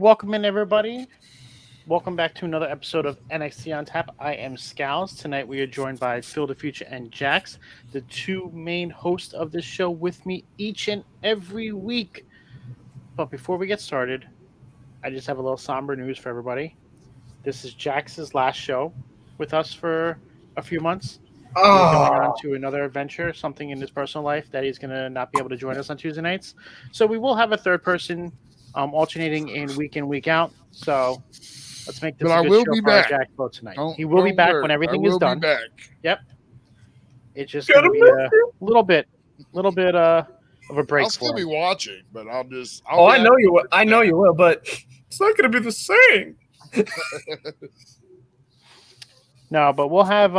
Welcome in, everybody. Welcome back to another episode of NXT on Tap. I am Scalz. Tonight we are joined by Phil the Future and Jax, the two main hosts of this show, with me each and every week. But before we get started, I just have a little somber news for everybody. This is Jax's last show with us for a few months. He's going on Oh, to another adventure, something in his personal life that he's going to not be able to join us on Tuesday nights. So we will have a third person alternating in, week out. So let's make this But a I good will show be for our back. Jack vote tonight. Don't, He will be don't back worry. when I everything is will be done. back. Yep. It's just Gotta going to be miss a little bit of a break I'll still for be him. watching, but I'll be I know happy you will. to I know back. you will, but it's not going to be the same. No, but we'll have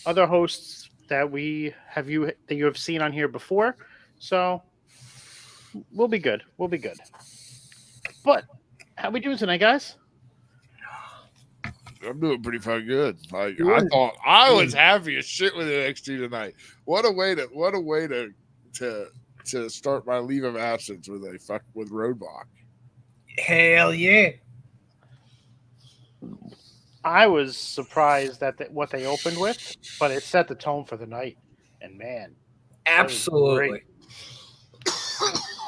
other hosts that you have seen on here before. So we'll be good. We'll be good. But how we doing tonight, guys? I'm doing pretty fucking good. Like You I wouldn't- thought, I was happy as shit with NXT tonight. What a way to start my leave of absence with Roadblock. Hell yeah. I was surprised at what they opened with, but it set the tone for the night. And man, that was Absolutely. great.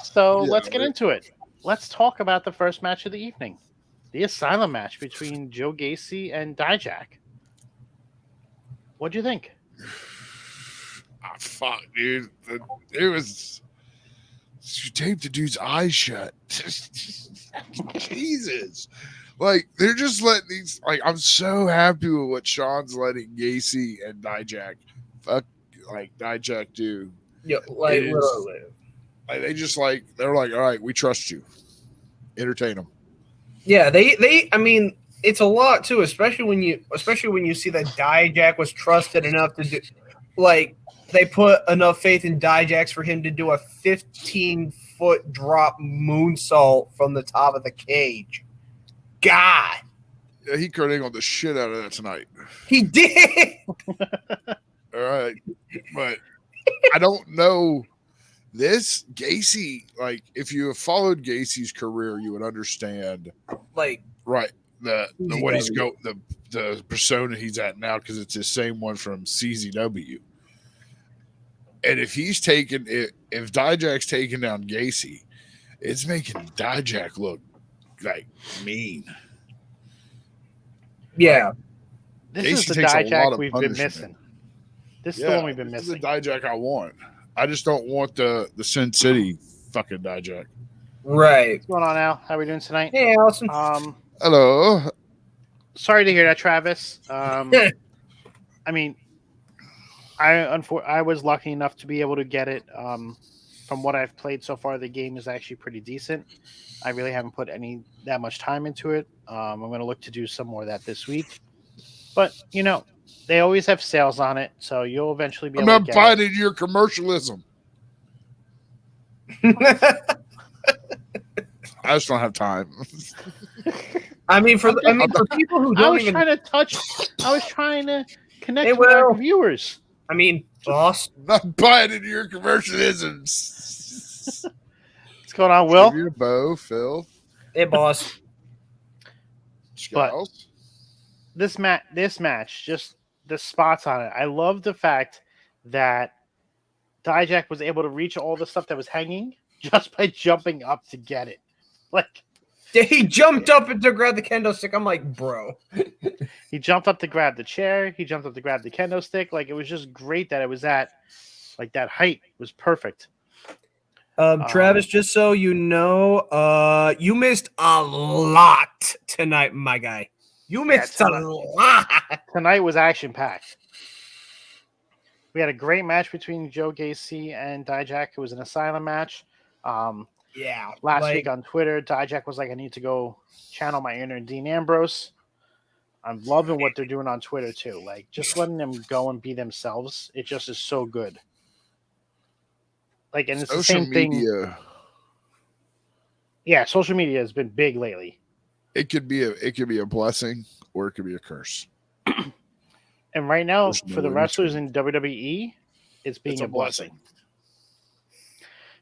So Yeah, let's get right. into it. Let's talk about the first match of the evening, the Asylum match between Joe Gacy and Dijak. What'd you think? Fuck, dude. It was. You taped the dude's eyes shut. Jesus. Like, they're just letting these. Like, I'm so happy with what Shawn's letting Gacy and Dijak do. Yeah, like It is- literally. Like, they're like, all right, we trust you. Entertain them. Yeah, I mean, it's a lot too, especially when you see that Dijak was trusted enough to do, like, they put enough faith in Dijak's for him to do a 15-foot drop moonsault from the top of the cage. God, Yeah, he cradled the shit out of that tonight. he did. All right. But I don't know. This Gacy, like, if you have followed Gacy's career, you would understand, Like, right? The what he's CZW. the persona he's at now, because it's the same one from CZW. And if Dijak's taking down Gacy, it's making Dijak look like mean. yeah, This Gacy is the takes a lot Dijak of we've been punishment. missing. This is the one we've been this missing. is the Dijak I want. I just don't want the Sin City fucking Dijak. right. What's going on, Al? How are we doing tonight? Hey, Allison. Hello. Sorry to hear that, Travis. I mean, I was lucky enough to be able to get it. From what I've played so far, the game is actually pretty decent. I really haven't put that much time into it. I'm going to look to do some more of that this week. But they always have sales on it, so you'll eventually be I'm able not to get buying it. into your commercialism. I just don't have time. I mean, for people who I don't was even, I was trying to connect Hey, with our Will. viewers. I mean, boss. I'm not buying into your commercialisms. What's going on, Will? Give you a bow, Phil. Hey, boss. But- Scalz. This match, just the spots on it. I love the fact that Dijak was able to reach all the stuff that was hanging just by jumping up to get it. Like, Yeah, he jumped up and to grab the kendo stick. I'm like, bro. he jumped up to grab the chair. He jumped up to grab the kendo stick. Like, it was just great that it was at that height was perfect. Travis, just so you know, you missed a lot tonight, my guy. You missed a lot. Tonight was action packed. We had a great match between Joe Gacy and Dijak. It was an Asylum match. Yeah. Last week on Twitter, Dijak was like, I need to go channel my inner Dean Ambrose. I'm loving what they're doing on Twitter too. Like, just letting them go and be themselves. It just is so good. Like, and it's Social the same thing. media. Yeah, social media has been big lately. It could be a blessing or it could be a curse. And right now, There's no for the in wrestlers between. in WWE, it's being It's a blessing.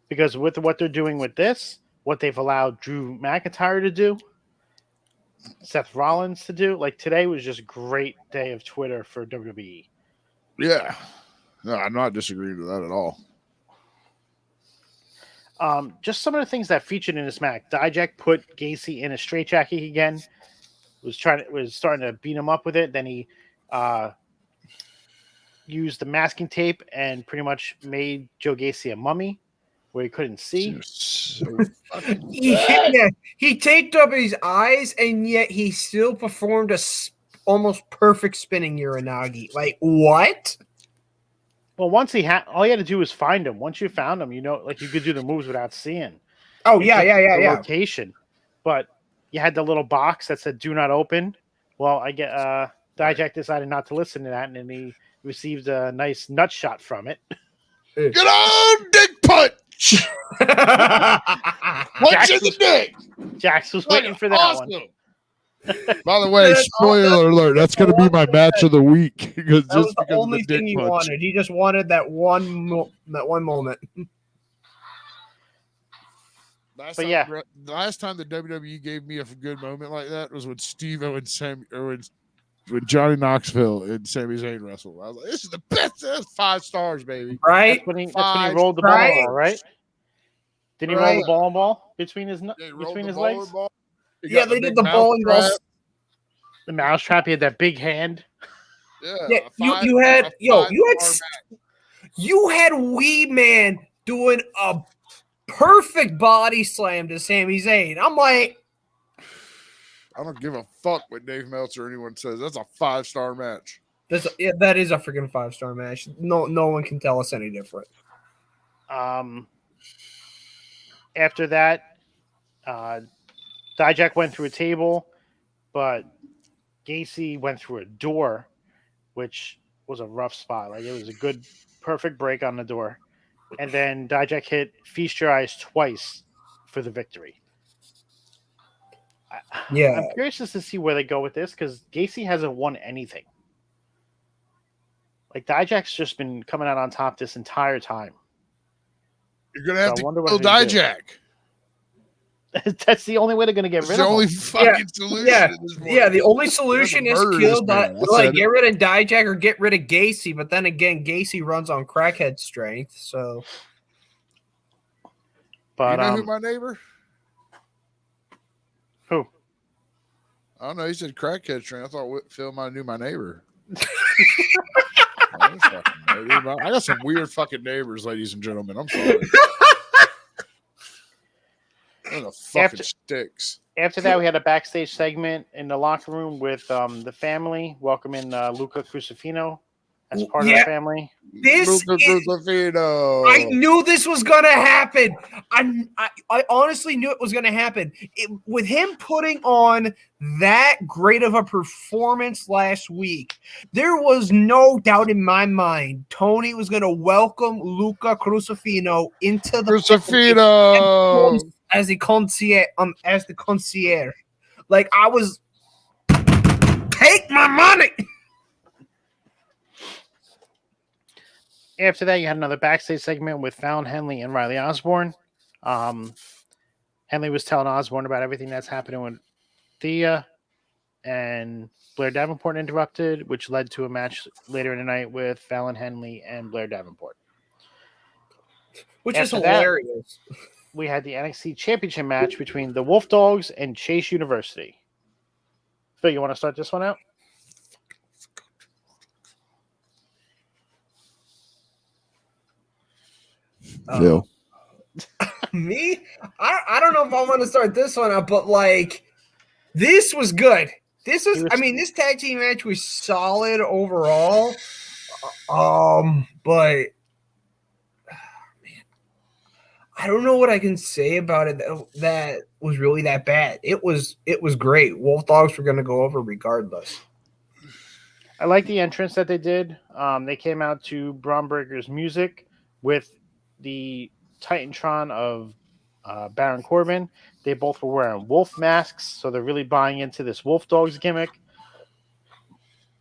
Because with what they're doing with this, what they've allowed Drew McIntyre to do, Seth Rollins to do. Like today was just a great day of Twitter for WWE. Yeah. No, I'm not disagreeing with that at all. Just some of the things that featured in this match. Dijak put Gacy in a straitjacket again. Was starting to beat him up with it. Then he used the masking tape and pretty much made Joe Gacy a mummy where he couldn't see. So he taped up his eyes, and yet he still performed a almost perfect spinning Uranagi. Like what? Well, once he had, all you had to do was find him. Once you found him, you know, like you could do the moves without seeing. Oh yeah. Location, but you had the little box that said "Do not open." Well, Dijak decided not to listen to that, and then he received a nice nut shot from it. Get on, dick punch! Punch in the dick! Jax was waiting for that one. By the way, spoiler alert, that's going to be my match of the week. Because that was the only thing he wanted. He just wanted that one moment. The last time the WWE gave me a good moment like that was when Steve-O and when Johnny Knoxville and Sami Zayn wrestled. I was like, this is the best. That's 5 stars, baby. Right? That's when he rolled the ball, right? Did he roll the ball between his legs? Yeah, they did the bowling ball. The mousetrap. He had that big hand. Yeah, you had Wee Man doing a perfect body slam to Sami Zayn. I'm like, I don't give a fuck what Dave Meltzer or anyone says. That's a 5-star match. That is a freaking 5-star match. No one can tell us any different. After that, Dijak went through a table, but Gacy went through a door, which was a rough spot. Like it was a good, perfect break on the door. And then Dijak hit Feast Your Eyes twice for the victory. Yeah. I'm curious to see where they go with this because Gacy hasn't won anything. Like Dijak's just been coming out on top this entire time. You're going to have to kill Dijak. That's the only way they're going to get rid of him. The only fucking solution. Yeah, the only solution is kill get rid of Dijak or get rid of Gacy. But then again, Gacy runs on crackhead strength. So, but you know who my neighbor? Who? I don't know. He said crackhead strength. I thought Phil might have knew my neighbor. I got some weird fucking neighbors, ladies and gentlemen. I'm sorry. Sticks. After that, we had a backstage segment in the locker room with the family welcoming Luca Crucifino as part of the family. I knew this was gonna happen. I honestly knew it was gonna happen. With him putting on that great of a performance last week, there was no doubt in my mind Tony was gonna welcome Luca Crucifino into the as the concierge. Like I was, take my money. After that, you had another backstage segment with Fallon Henley and Riley Osborne. Henley was telling Osborne about everything that's happening with Thea, and Blair Davenport interrupted, which led to a match later in the night with Fallon Henley and Blair Davenport. Which is hilarious. We had the NXT Championship match between the Wolf Dogs and Chase University. Phil, you want to start this one out? Phil. Me? I don't know if I want to start this one out, but like this was good. This tag team match was solid overall. But I don't know what I can say about it that was really that bad. It was great. Wolf Dogs were going to go over regardless. I like the entrance that they did. They came out to Braun Breaker's music with the Titantron of Baron Corbin. They both were wearing wolf masks, so they're really buying into this Wolf Dogs gimmick.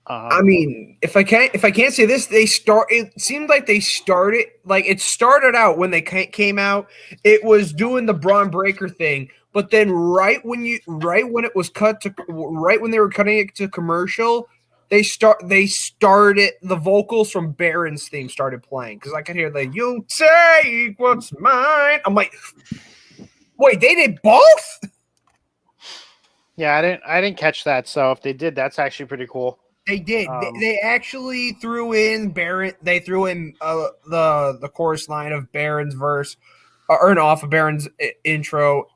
I mean, if I can't say this, it seemed like they started like it started out when they came out. It was doing the Braun Breaker thing, but then right when it was cut to right when they were cutting it to commercial, they started the vocals from Baron's theme started playing because I could hear the "You take what's mine." I'm like, wait, they did both? Yeah, I didn't catch that. So if they did, that's actually pretty cool. They did. They actually threw in Baron. They threw in the chorus line of Baron's verse, or off of Baron's intro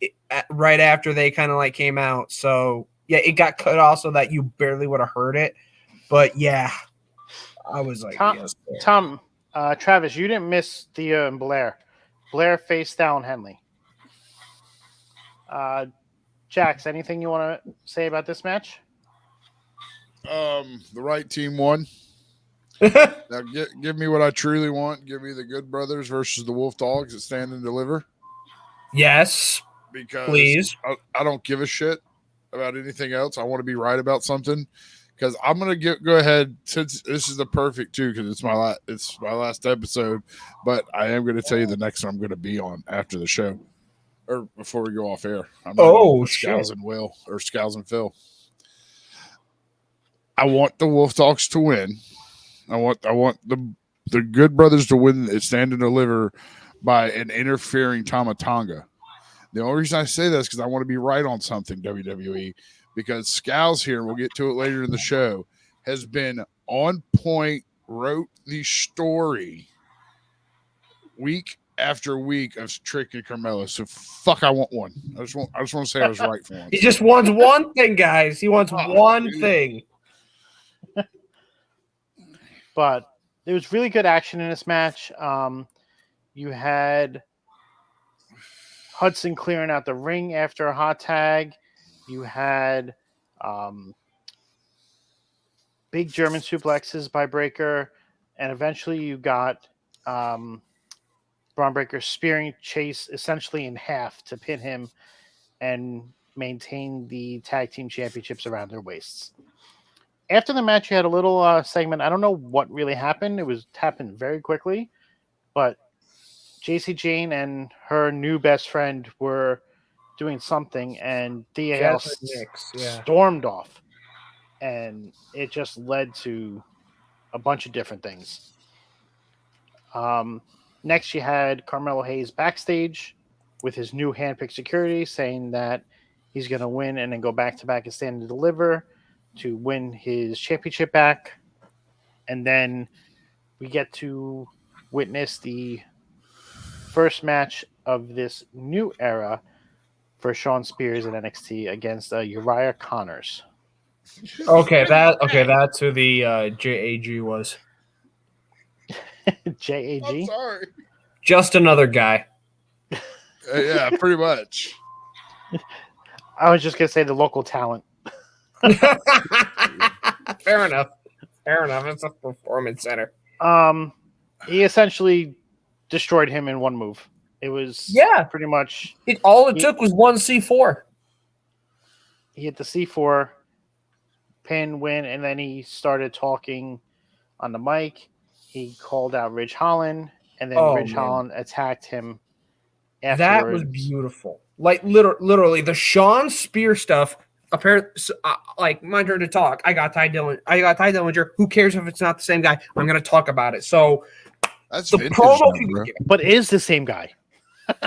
right after they kind of like came out. So yeah, it got cut off so that you barely would have heard it. But yeah, I was like, Tom, Travis, you didn't miss Thea and Blair. Blair faced down Henley. Jax, anything you want to say about this match? The right team won. Now give me what I truly want. Give me the Good Brothers versus the Wolf Dogs that stand and deliver. Yes, because please. I don't give a shit about anything else. I want to be right about something because I'm gonna go ahead since this is the perfect too because it's my last episode. But I am going to tell you the next one I'm going to be on after the show or before we go off air. I'm Scalz and Will or Scalz and Phil. I want the Wolf Dogs to win. I want the Good Brothers to win and stand and deliver by an interfering Tama Tonga. The only reason I say that is because I want to be right on something, WWE, because Scalz here, and we'll get to it later in the show, has been on point, wrote the story week after week of Trick and Carmella. So fuck, I want one. I just want to say I was right for once. He just wants one thing, guys. He wants one thing. But there was really good action in this match. You had Hudson clearing out the ring after a hot tag. You had big German suplexes by Breaker. And eventually you got Braun Breaker spearing Chase essentially in half to pin him and maintain the tag team championships around their waists. After the match, you had a little segment. I don't know what really happened. It happened very quickly, but JC Jane and her new best friend were doing something, and Thea stormed off, and it just led to a bunch of different things. Next, you had Carmelo Hayes backstage with his new handpicked security, saying that he's going to win and then go back-to-back and stand and deliver to win his championship back. And then we get to witness the first match of this new era for Shawn Spears in NXT against Uriah Connors. Okay, that's who the JAG was. JAG? I'm sorry. Just another guy. Yeah, pretty much. I was just going to say the local talent. Fair enough. It's a performance center. He essentially destroyed him in one move. It was pretty much it took was one C4. He hit the C4, pin, win, and then he started talking on the mic. He called out Ridge Holland, and then Holland attacked him afterwards. That was beautiful. Like literally the Shawn Spears stuff. Apparently, like my turn to talk. I got Ty Dillinger. Who cares if it's not the same guy? I'm going to talk about it. So that's the promo, but it is the same guy.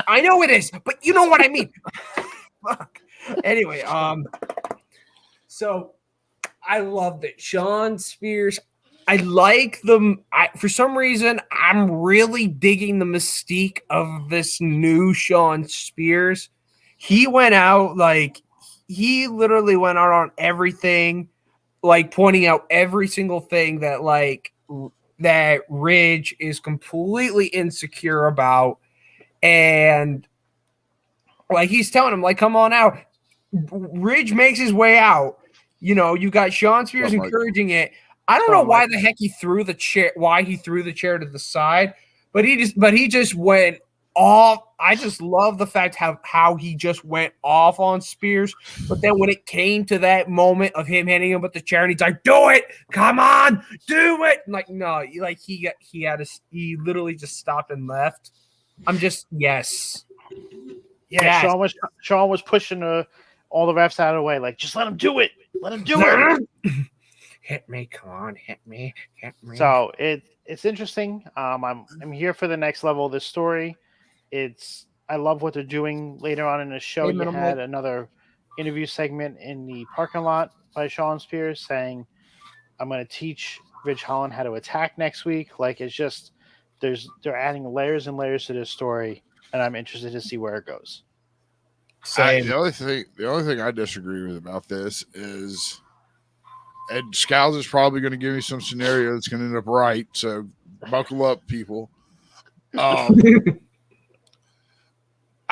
I know it is, but you know what I mean. Fuck. Anyway, so I loved it. Shawn Spears. I like them. For some reason, I'm really digging the mystique of this new Shawn Spears. He went out like. He literally went out on everything, like pointing out every single thing that that Ridge is completely insecure about. And like he's telling him, like, come on out. Ridge makes his way out. You know, you got Shawn Spears encouraging it. I don't know why the heck he threw the chair to the side, but he just went off. I just love the fact how he just went off on Spears. But then when it came to that moment of him hitting him with the chair, and he's like, "Do it! Come on, do it!" I'm like, no, like he literally just stopped and left. I'm just yes. Yeah, Shawn was pushing all the refs out of the way, like, just let him do it. Let him do it. Hit me, come on, hit me. So it's interesting. I'm here for the next level of this story. I love what they're doing later on in the show. You had another interview segment in the parking lot by Shawn Spears saying, "I'm going to teach Ridge Holland how to attack next week." Like, it's just they're adding layers and layers to this story, and I'm interested to see where it goes. The only thing I disagree with about this is, and Scalz is probably going to give me some scenario that's going to end up right. So buckle up, people.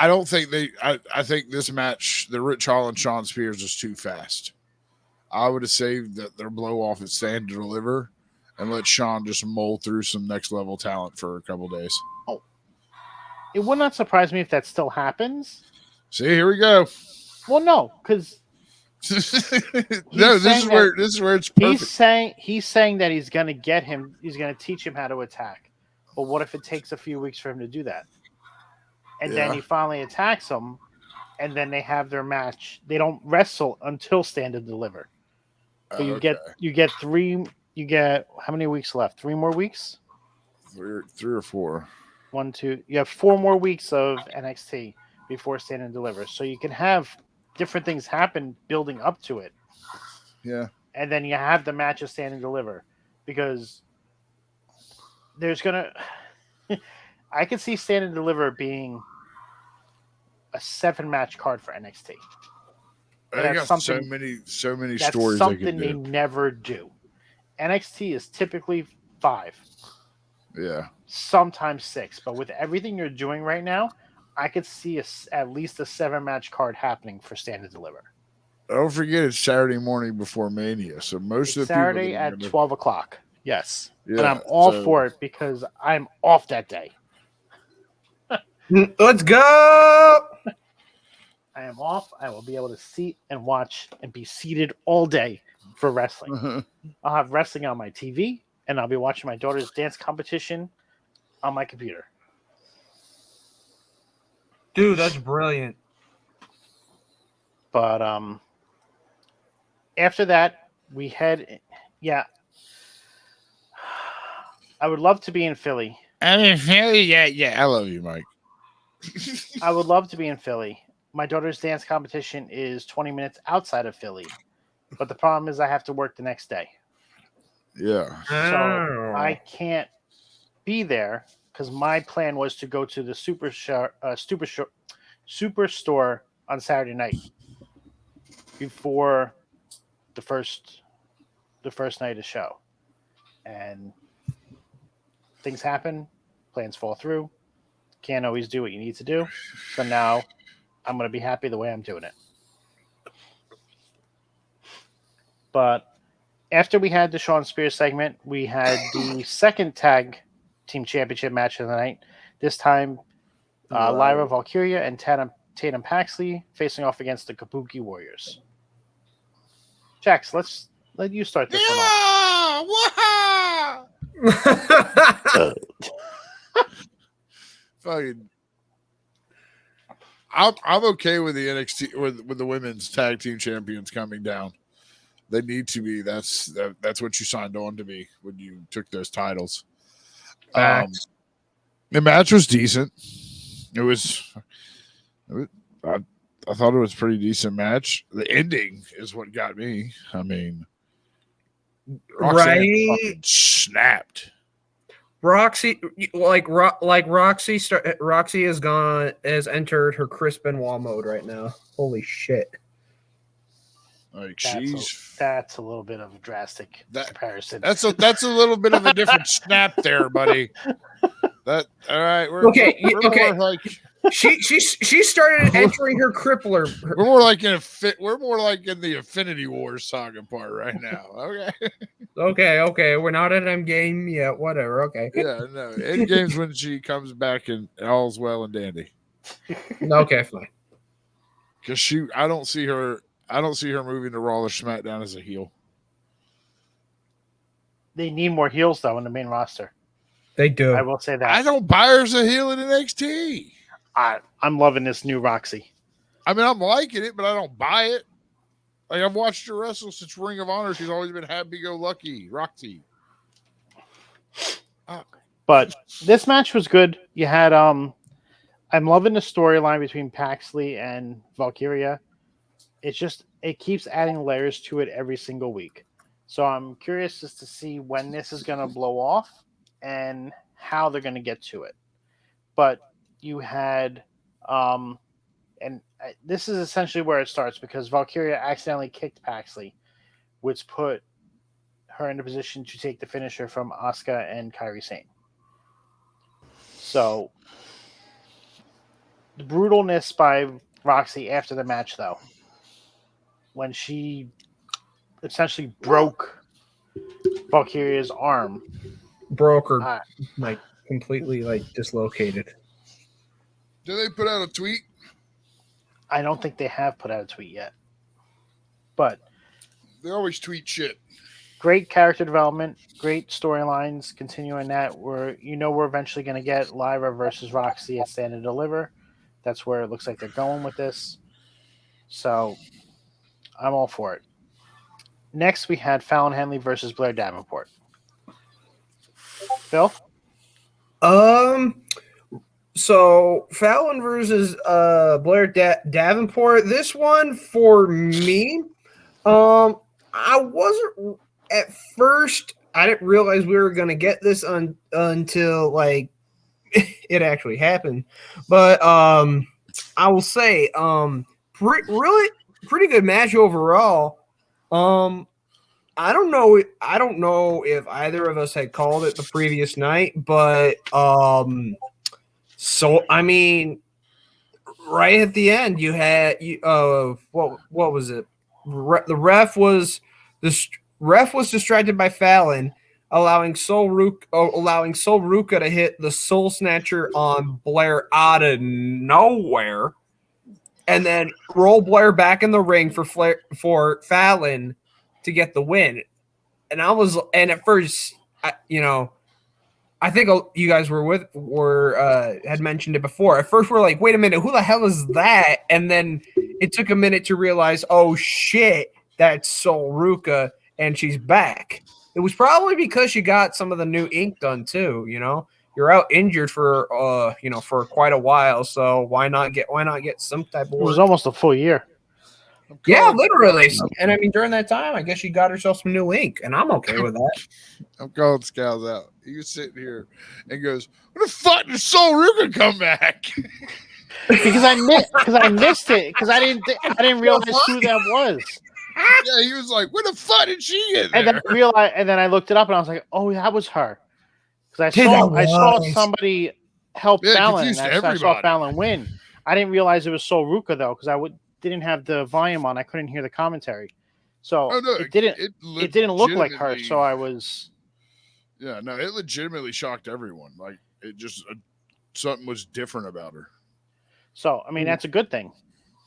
I don't think I think this match, the Ridge Holland Shawn Spears, is too fast. I would have saved their blow off at Stand to Deliver and let Shawn just mull through some next level talent for a couple days. Oh, it would not surprise me if that still happens. See, here we go. Well, no, because no, this is where it's perfect. He's saying that he's going to teach him how to attack. But what if it takes a few weeks for him to do that? And then he finally attacks him, and then they have their match. They don't wrestle until Stand and Deliver. So you get how many weeks left? 3 more weeks? 3 or 4. 1, 2. You have 4 more weeks of NXT before Stand and Deliver. So you can have different things happen building up to it. Yeah. And then you have the match of Stand and Deliver, because there's going to I can see Stand and Deliver being a 7-match card for NXT. They got so many stories. That's something they never do. NXT is typically 5. Yeah. Sometimes 6. But with everything you're doing right now, I could see at least a 7-match card happening for Stand and Deliver. Don't forget it's Saturday morning before Mania. So most of the Saturday at 12 o'clock. Yes. Yeah, and I'm all for it because I'm off that day. Let's go. I am off. I will be able to sit and watch and be seated all day for wrestling. I'll have wrestling on my TV, and I'll be watching my daughter's dance competition on my computer. Dude, that's brilliant. But after that, we head. Yeah, I would love to be in Philly. I'm in Philly. Yeah. I love you, Mike. I would love to be in Philly. My daughter's dance competition is 20 minutes outside of Philly, but the problem is I have to work the next day. Yeah. So I can't be there because my plan was to go to the Superstore on Saturday night before the first night of the show, and things happen, plans fall through. Can't always do what you need to do. So now I'm going to be happy the way I'm doing it. But after we had the Shawn Spears segment, we had the second tag team championship match of the night. This time, Lyra Valkyria and Tatum Paxley facing off against the Kabuki Warriors. Jax, let you start this one off. Fucking, I'm okay with the NXT with the women's tag team champions coming down. They need to be. That's what you signed on to be when you took those titles. The match was decent. I thought it was a pretty decent match. The ending is what got me. I mean, Roxanne fucking snapped. Roxy has entered her Chris Benoit mode right now. Holy shit! Like that's a little bit of a drastic comparison. That's a little bit of a different snap there, buddy. All right. We're okay. more like She started entering her crippler. We're more like in the Infinity Wars saga part right now. Okay. Okay. We're not at Endgame yet. Whatever. Okay. Yeah, no. Endgame's when she comes back and all's well and dandy. Okay, fine. Because I don't see her moving to Raw or SmackDown as a heel. They need more heels though in the main roster. They do. I will say that. I don't buy her as a heel in NXT. I'm loving this new Roxy. I mean, I'm liking it, but I don't buy it. Like, I've watched her wrestle since Ring of Honor. She's always been happy-go-lucky, Roxy. But this match was good. You had I'm loving the storyline between Paxley and Valkyria. It keeps adding layers to it every single week. So I'm curious just to see when this is going to blow off and how they're going to get to it. But you had this is essentially where it starts because Valkyria accidentally kicked Paxley, which put her in a position to take the finisher from Asuka and Kairi Sane. So the brutalness by Roxy after the match, though, when she essentially broke Valkyria's arm, broke her completely dislocated. Did they put out a tweet? I don't think they have put out a tweet yet, but they always tweet shit. Great character development, great storylines. Continuing that, we're eventually going to get Lyra versus Roxy at Stand and Deliver. That's where it looks like they're going with this. So I'm all for it. Next, we had Fallon Henley versus Blair Davenport. Phil? So Fallon versus Blair Davenport. This one for me, I wasn't at first. I didn't realize we were gonna get this until like it actually happened. But I will say, really pretty good match overall. I don't know if either of us had called it the previous night, but so I mean, right at the end, you had what was it? The ref was distracted by Fallon, allowing Sol Ruka to hit the Soul Snatcher on Blair out of nowhere, and then roll Blair back in the ring for Fallon to get the win. And at first, I think you guys had mentioned it before. At first, we're like, wait a minute, who the hell is that? And then it took a minute to realize, oh shit, that's Sol Ruka, and she's back. It was probably because she got some of the new ink done too. You're out injured for quite a while, so why not get some type of work? It was almost a full year. Yeah, literally. And I mean, during that time, I guess she got herself some new ink, and I'm okay with that. I'm calling Scalz out. He was sitting here and goes, "When the fuck did Sol Ruka come back?" because I missed it because I didn't realize who that was. Yeah, he was like, "When the fuck did she get there?" And then I looked it up and I was like, "Oh, that was her." Because I saw somebody help Fallon. And I saw Fallon win. I didn't realize it was Sol Ruka though, because didn't have the volume on. I couldn't hear the commentary, so it didn't look like her. So I was. Yeah, no, it legitimately shocked everyone. Like it just something was different about her. So I mean that's a good thing,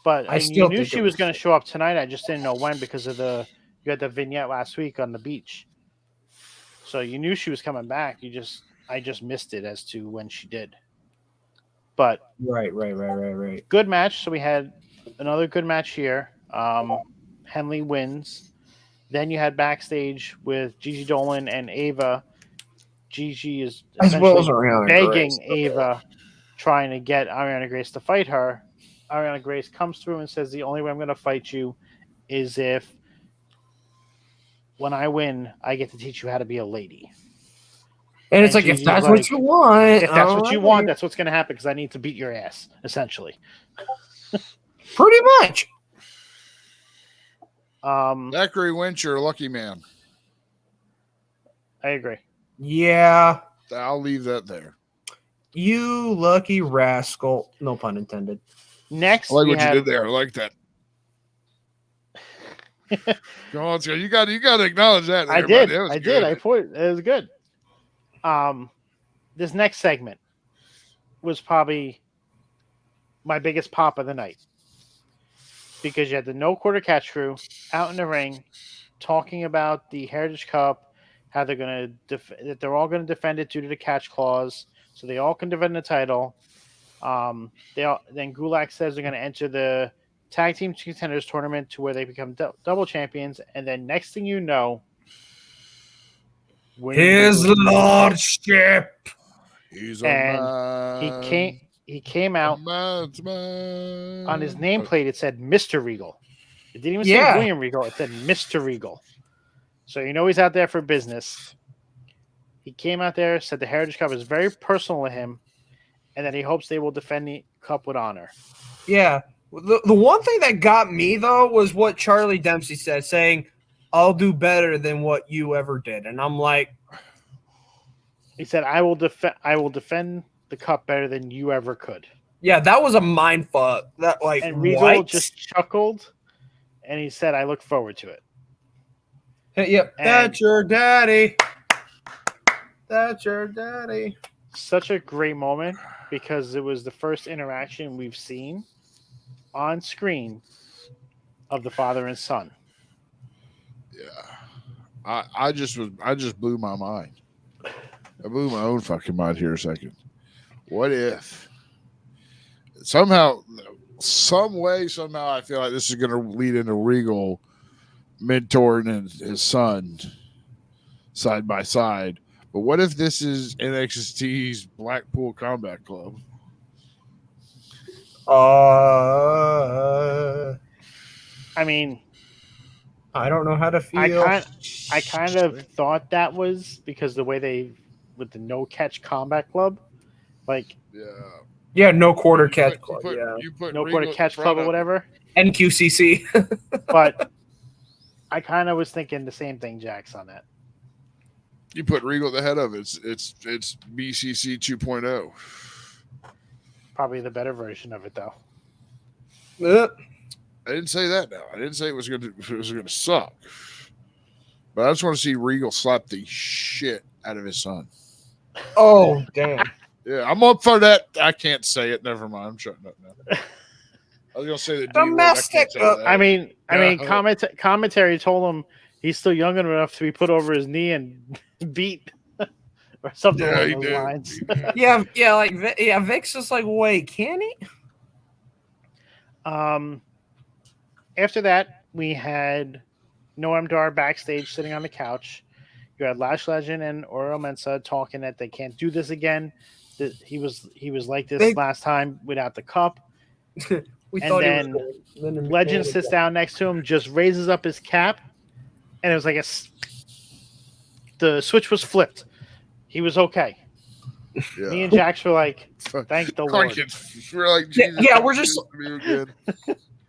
but I knew she was going to show up tonight. I just didn't know when because of you had the vignette last week on the beach, so you knew she was coming back. I just missed it as to when she did. But right. Good match. So we had another good match here. Henley wins. Then you had backstage with Gigi Dolan and Ava. Gigi is essentially begging Ava, trying to get Ariana Grace to fight her. Ariana Grace comes through and says, the only way I'm going to fight you is if when I win, I get to teach you how to be a lady. And it's like, if that's what you want. If that's what you want, that's what's going to happen because I need to beat your ass, essentially. Pretty much. Zachary Winch, you're a lucky man. I agree. Yeah. I'll leave that there. You lucky rascal. No pun intended. Next, I like we what you had did there. I like that. Go on, Scott. You got to acknowledge that. There, I did. buddy. That was I good. did. I put it was good. This next segment was probably my biggest pop of the night because you had the no quarter catch crew out in the ring talking about the Heritage Cup, how they're going to that they're all going to defend it due to the catch clause, so they all can defend the title. Then Gulak says they're going to enter the tag team contenders tournament to where they become double champions, and then next thing you know, His lordship. He's and man. he came out Man. on his nameplate. It said Mr. Regal. It didn't even say William Regal. It said Mr. Regal. So you know he's out there for business. He came out there, said the Heritage Cup is very personal to him, and that he hopes they will defend the cup with honor. Yeah. The one thing that got me, though, was what Charlie Dempsey said, saying, I'll do better than what you ever did. And I'm like... He said, I will defend the cup better than you ever could. Yeah, that was a mind fuck. That, like, and Regal what? just chuckled, and he said, I look forward to it. Yep, that's your daddy. That's your daddy. Such a great moment because it was the first interaction we've seen on screen of the father and son. Yeah, I just blew my mind. I blew my own fucking mind here a second. What if somehow, I feel like this is going to lead into Regal mentoring his son side by side. But what if this is NXT's Blackpool Combat Club? I mean, I don't know how to feel. I kind of thought that was because the way they with the no catch combat club, like no quarter catch club. You put no Regal quarter catch club or whatever. NQCC. But I kind of was thinking the same thing, Jax, on that. You put Regal at the head of it. It's BCC 2.0. Probably the better version of it, though. I didn't say that. Now I didn't say it was going to suck. But I just want to see Regal slap the shit out of his son. Oh damn! Yeah, I'm up for that. I can't say it. Never mind. I'm shutting up now. I was going to say the D word. Domestic. I mean, commentary told him he's still young enough to be put over his knee and beat or something along those lines. Vic's just like, wait, can he? After that, we had Noam Dar backstage sitting on the couch. You had Lash Legend and Oro Mensah talking that they can't do this again. That he was like this last time without the cup. Then Legend sits down next to him, just raises up his cap, and it was like the switch was flipped. He was okay. Yeah. Me and Jax were like, thank the Lord. We're like, Jesus, we're just.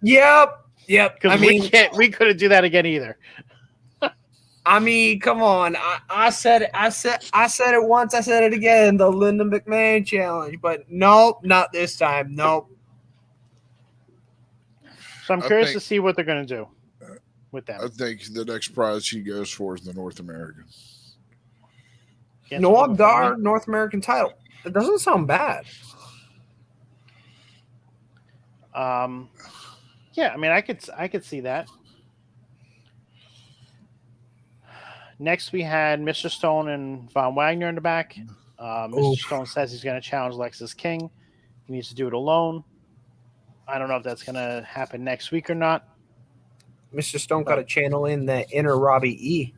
Yep. Because we couldn't do that again either. I mean, come on. I said it once. I said it again. The Linda McMahon challenge, but nope, not this time. Nope. So I'm curious to see what they're going to do with them. I think the next prize he goes for is the North American. Noam Dar North American title. It doesn't sound bad. Yeah, I mean, I could see that. Next, we had Mr. Stone and Von Wagner in the back. Mr. Stone says he's going to challenge Lexus King. He needs to do it alone. I don't know if that's going to happen next week or not. Mr. Stone got to channel in the inner Robbie E.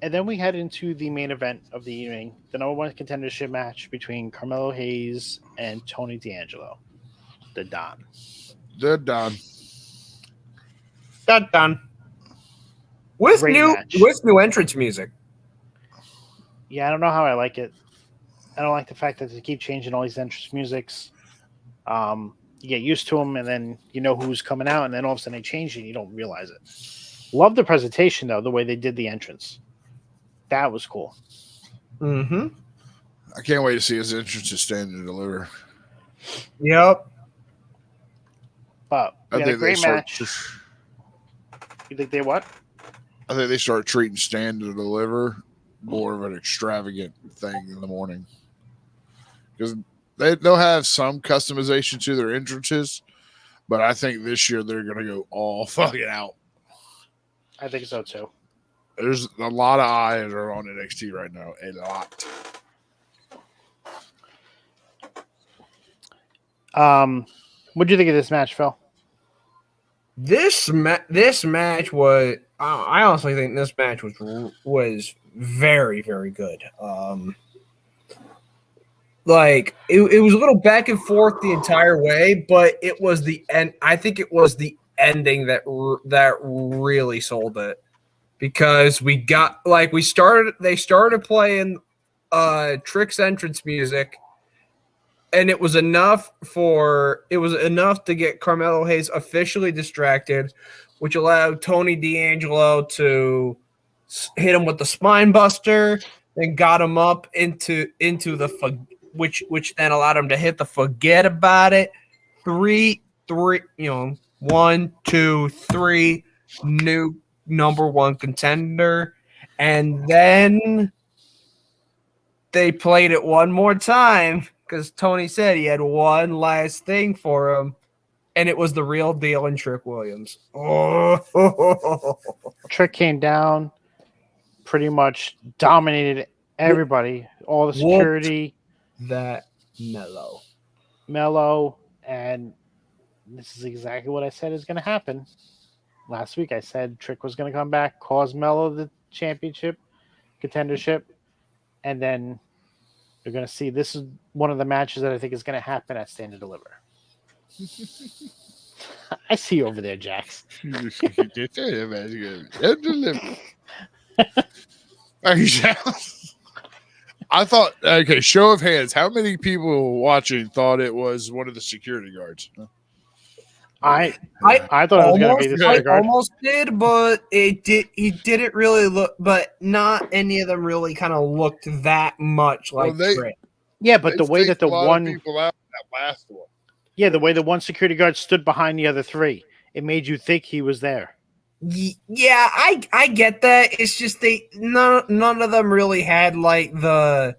And then we head into the main event of the evening, the number one contendership match between Carmelo Hayes and Tony D'Angelo, the Don. With new entrance music. Yeah, I don't know how I like it. I don't like the fact that they keep changing all these entrance musics. You get used to them, and then you know who's coming out, and then all of a sudden they change it, and you don't realize it. Love the presentation, though, the way they did the entrance. That was cool. Mm-hmm. I can't wait to see his entrance to Stand and Deliver. Yep. But we I had a think great match. You think they what? I think they start treating Stand and Deliver more of an extravagant thing in the morning because they'll have some customization to their entrances, but I think this year they're going to go all fucking out. I think so too. There's a lot of eyes are on NXT right now. A lot. What do you think of this match, Phil? This match was. I honestly think this match was very, very good. Like it was a little back and forth the entire way, but it was the end. I think it was the ending that really sold it because they started playing Trick's entrance music, and it was enough to get Carmelo Hayes officially distracted, which allowed Tony D'Angelo to hit him with the spine buster and got him up into the which then allowed him to hit the forget about it. 3, 1, 2, 3, new number one contender. And then they played it one more time because Tony said he had one last thing for him, and it was the real deal in Trick Williams. Oh. Trick came down, pretty much dominated everybody, all the security. That Mello, and this is exactly what I said is going to happen. Last week I said Trick was going to come back, cause Mello the championship, contendership, and then you're going to see this is one of the matches that I think is going to happen at Stand and Deliver. I see you over there, Jax. I thought, okay, show of hands. How many people watching thought it was one of the security guards? I thought it was going to be the security guard. Almost did, but he didn't really look. But not any of them really kind of looked that much like Trick. Yeah, but the way that the one people out that last one. Yeah, the way the one security guard stood behind the other three, it made you think he was there. Yeah, I get that. It's just none of them really had like the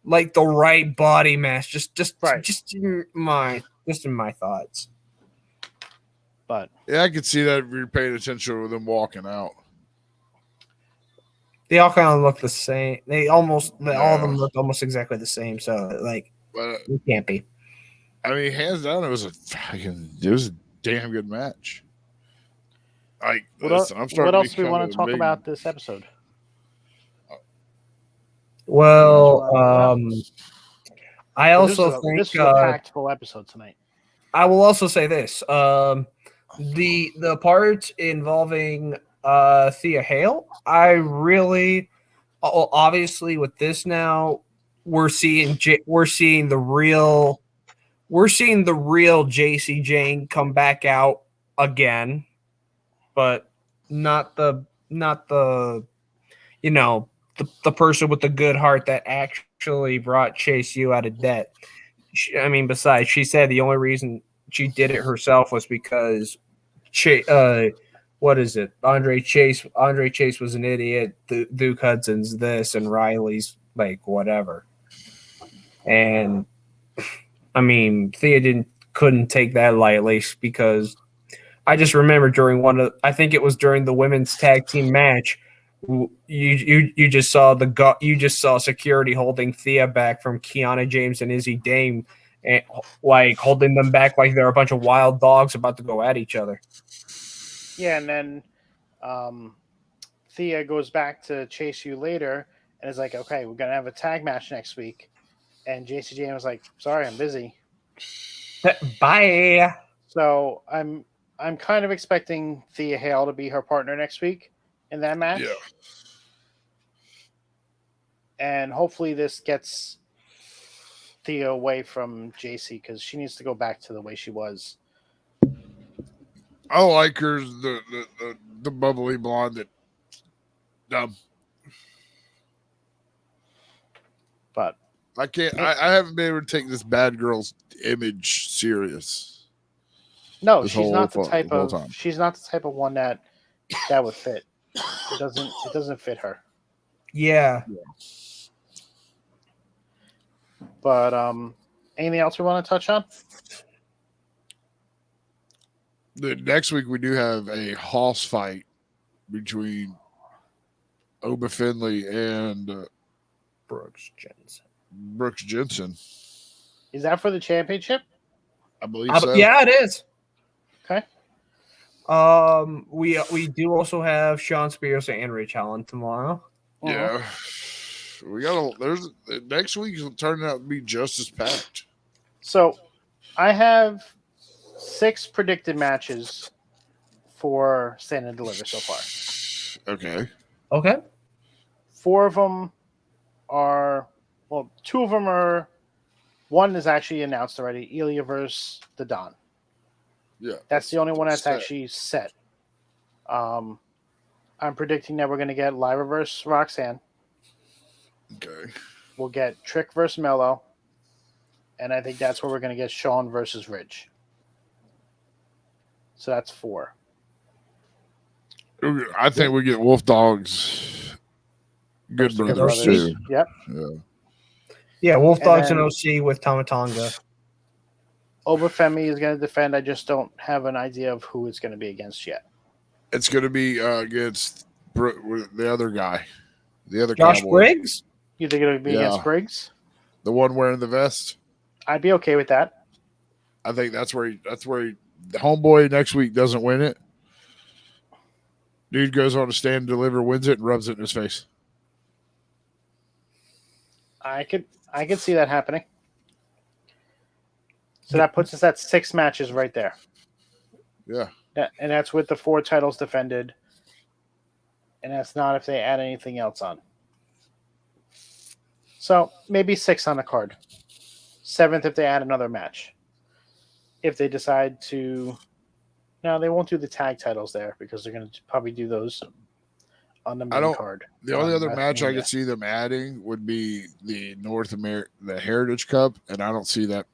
right body mass. Just in my thoughts. But yeah, I could see that if you're paying attention to them walking out. They all kind of look the same. All of them looked almost exactly the same. So like, it can't be. I mean, hands down, it was a damn good match. Like, what else do we want to talk about this episode? Well, I also think this is a packed full episode tonight. I will also say this: the part involving Thea Hale, I really, obviously with this now, we're seeing the real JC Jane come back out again, but not the the person with the good heart that actually brought Chase U out of debt. Besides, she said the only reason she did it herself was because Andre Chase was an idiot. Duke Hudson's this, and Riley's like whatever. And Thea couldn't take that lightly because I just remember I think it was during the women's tag team match, you just saw security holding Thea back from Kiana James and Izzy Dame, and like holding them back like they're a bunch of wild dogs about to go at each other. Yeah, and then Thea goes back to chase you later and is like, okay, we're gonna have a tag match next week. And JC Jane was like, sorry, I'm busy. Bye. So I'm kind of expecting Thea Hale to be her partner next week in that match. Yeah. And hopefully this gets Thea away from JC because she needs to go back to the way she was. I like her, the bubbly blonde that But I can't. I haven't been able to take this bad girl's image serious. No, This she's not the whole type of. time. She's not the type of one that would fit. It doesn't. It doesn't fit her. Yeah. But anything else we want to touch on? The next week we do have a hoss fight between Oba Finley and Brooks Jensen. Brooks Jensen. Is that for the championship? I believe so. Yeah, it is. Okay. We do also have Shawn Spears and Rich Allen tomorrow. Yeah. We got there's next week's turning out to be just as packed. So I have 6 predicted matches for Stand and Deliver so far. Okay. 4 of them are 2 of them are. One is actually announced already. Ilya versus the Don. Yeah. That's the only one that's Set. actually set. I'm predicting that we're going to get Lyra versus Roxanne. Okay. We'll get Trick versus Mello. And I think that's where we're going to get Shawn versus Ridge. So that's 4. I think we get Wolf Dogs. Good Good brothers too. Yep. Yeah. Yeah, Wolf Dogs then- and OC with Tamatanga. Obafemi is going to defend. I just don't have an idea of who it's going to be against yet. It's going to be against the other guy, the other Josh cowboy. Briggs? You think it'll be Yeah. against Briggs? The one wearing the vest. I'd be okay with that. I think that's where the homeboy next week doesn't win it. Dude goes on to Stand and Deliver, wins it, and rubs it in his face. I could see that happening. So that puts us at 6 matches right there. Yeah. And that's with the 4 titles defended. And that's not if they add anything else on. So maybe 6 on the card. 7th if they add another match. If they decide to... No, they won't do the tag titles there because they're going to probably do those on the main card. The only other match I WrestleMania. could see them adding would be the the Heritage Cup, and I don't see that.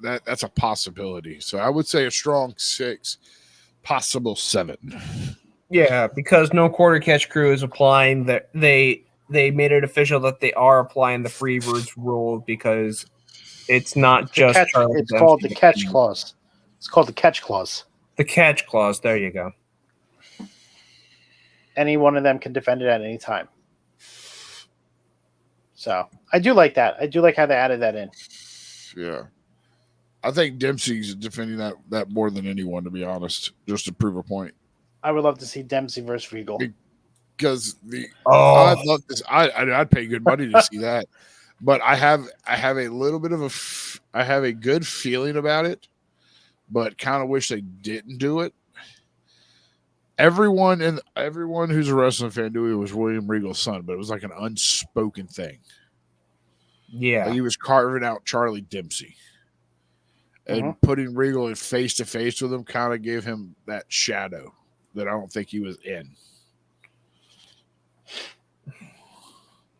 That's a possibility. So I would say a strong 6, possible 7. Yeah, because no quarter catch crew is applying that they made it official that they are applying the Freebirds rule because it's not just Charlie It's Dempsey. called the catch clause. It's called the catch clause. The catch clause. There you go. Any one of them can defend it at any time. So I do like that. I do like how they added that in. Yeah. I think Dempsey's defending that more than anyone, to be honest, just to prove a point. I would love to see Dempsey versus Regal. Because I'd love this. I'd pay good money to see that. But I have a little bit of I have a good feeling about it, but kind of wish they didn't do it. Everyone who's a wrestling fan knew he was William Regal's son, but it was like an unspoken thing. Yeah. Like he was carving out Charlie Dempsey. And putting Regal in face to face with him kind of gave him that shadow that I don't think he was in.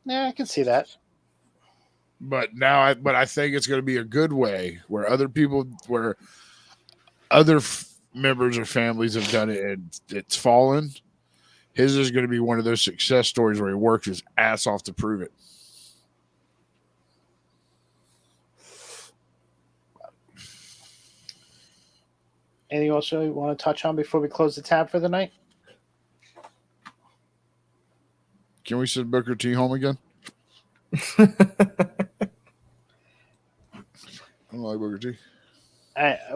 Yeah, I can see that. But I think it's going to be a good way where other members or families have done it and it's fallen. His is going to be one of those success stories where he worked his ass off to prove it. Anything else you want to touch on before we close the tab for the night? Can we send Booker T home again? I don't like Booker T.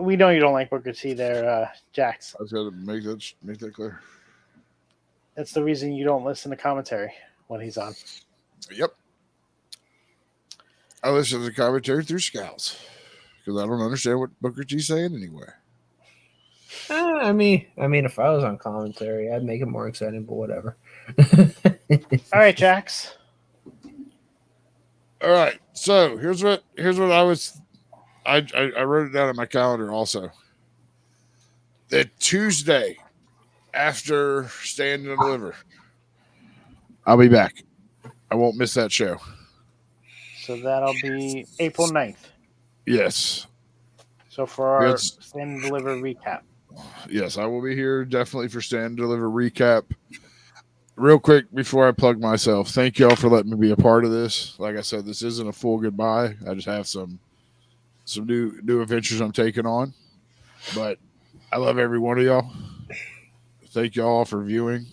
We know you don't like Booker T there, Jax. I just got to make that clear. That's the reason you don't listen to commentary when he's on. Yep. I listen to the commentary through Scalz because I don't understand what Booker T's saying anywhere. I mean, if I was on commentary, I'd make it more exciting, but whatever. All right, Jax. All right. So here's what I wrote it down in my calendar also. The Tuesday after Stand and Deliver, I'll be back. I won't miss that show. So that'll be April 9th. Yes. So for our Yes. Stand and Deliver recap. Yes, I will be here definitely for Stand and Deliver recap. Real quick before I plug myself, thank y'all for letting me be a part of this. Like I said, this isn't a full goodbye. I just have some new adventures I'm taking on. But I love every one of y'all. Thank y'all for viewing.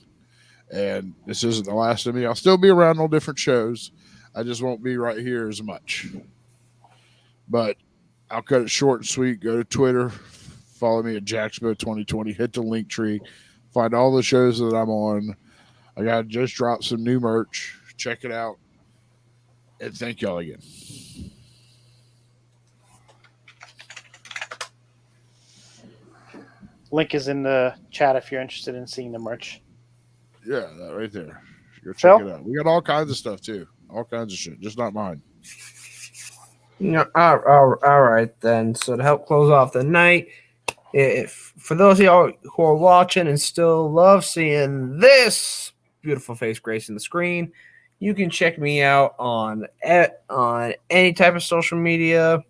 And this isn't the last of me. I'll still be around on different shows. I just won't be right here as much. But I'll cut it short and sweet. Go to Twitter. Follow me at Jaxpo2020. Hit the link tree. Find all the shows that I'm on. I got just dropped some new merch. Check it out. And thank y'all again. Link is in the chat if you're interested in seeing the merch. Yeah, that right there. Go check Phil? it out. We got all kinds of stuff too. All kinds of shit. Just not mine. Yeah, all right then. So to help close off the night, if for those of y'all who are watching and still love seeing this beautiful face gracing the screen, you can check me out on any type of social media,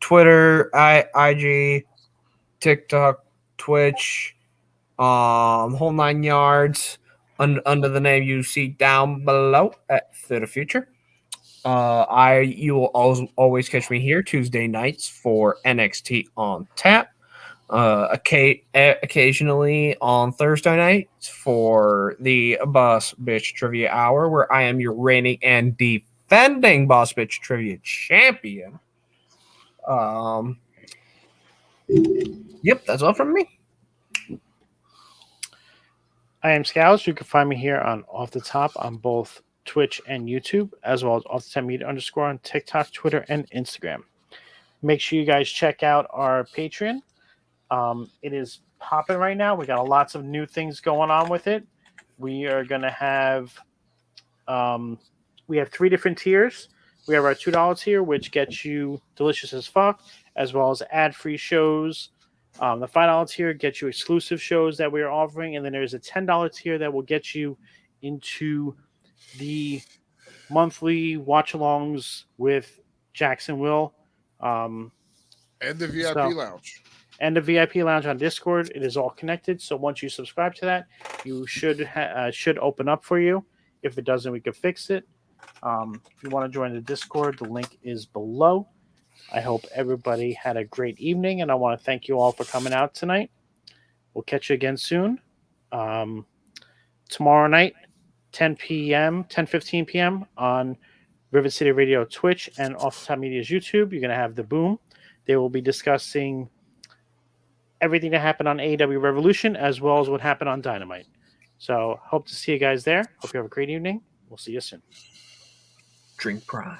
Twitter, IG, TikTok, Twitch, the whole 9 yards, under the name you see down below at the future. You will always catch me here Tuesday nights for NXT on tap. Occasionally on Thursday nights for the Boss Bitch Trivia Hour, where I am your reigning and defending Boss Bitch Trivia champion. Yep, that's all from me. I am Scalz. You can find me here on Off the Top on both Twitch and YouTube, as well as Off the Top Media _ on TikTok, Twitter, and Instagram. Make sure you guys check out our Patreon. It is popping right now. We got lots of new things going on with it. We are going to have we have 3 different tiers. We have our $2 tier, which gets you Delicious as Fuck, as well as ad-free shows. The $5 tier gets you exclusive shows that we are offering, and then there's a $10 tier that will get you into the monthly watch-alongs with Jackson Will. And the VIP lounge. And the VIP lounge on Discord. It is all connected. So once you subscribe to that, you should open up for you. If it doesn't, we can fix it. If you want to join the Discord, the link is below. I hope everybody had a great evening, and I want to thank you all for coming out tonight. We'll catch you again soon. Tomorrow night, 10:15 p.m. on Rivet City Radio Twitch and Off the Top Media's YouTube. You're going to have The Boom. They will be discussing everything that happened on AEW Revolution, as well as what happened on Dynamite. So hope to see you guys there. Hope you have a great evening. We'll see you soon. Drink Pride.